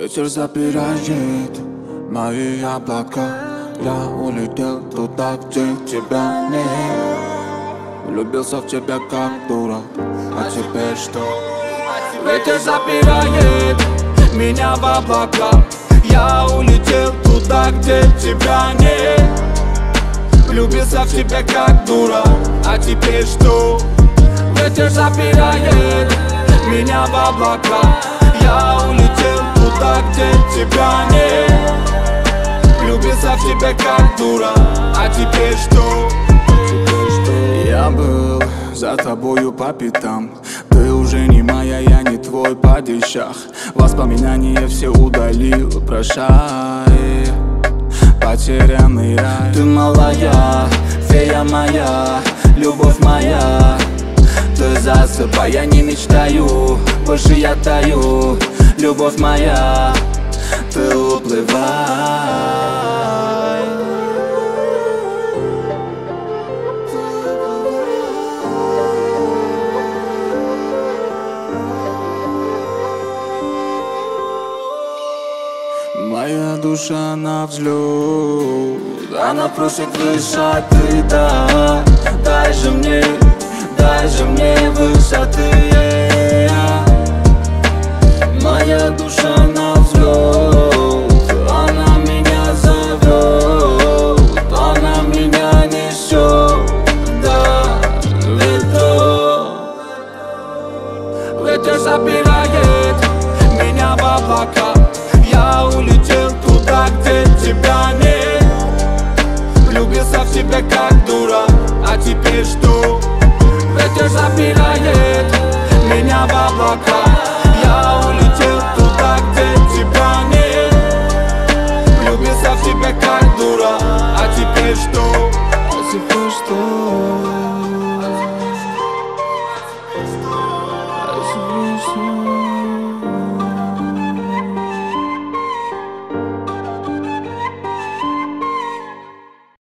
Ветер забирает мои облака. Я улетел туда, где тебя нет. Влюбился в тебя как дурак, а теперь что? Ветер забирает меня в облака. Я улетел туда, где тебя нет. Влюбился в тебя как дурак, а теперь что? Ветер забирает меня в облака. Я улетел туда, где тебя нет. Влюбился в тебя как дурак, а теперь что? Я был за тобою по пятам. Ты уже не моя, я не твой падишах. Воспоминания все удалил, прощай, потерянный рай. Ты малая, фея моя, любовь моя. Ты засыпай, я не мечтаю, больше я таю. Любовь моя, ты уплывай. Моя душа на взлет, она просит дышать, ты да. Дай же мне высоты. Моя душа на взлет, она меня зовет, она меня несет, да, ветер забирает меня в облака. Я улетел туда, где тебя нет. Влюбился в тебя как дурак, а теперь что? Ветер забирает меня в облака. Я улетел туда, где тебя нет. Влюбился в тебя как дурак, а теперь что? А теперь что?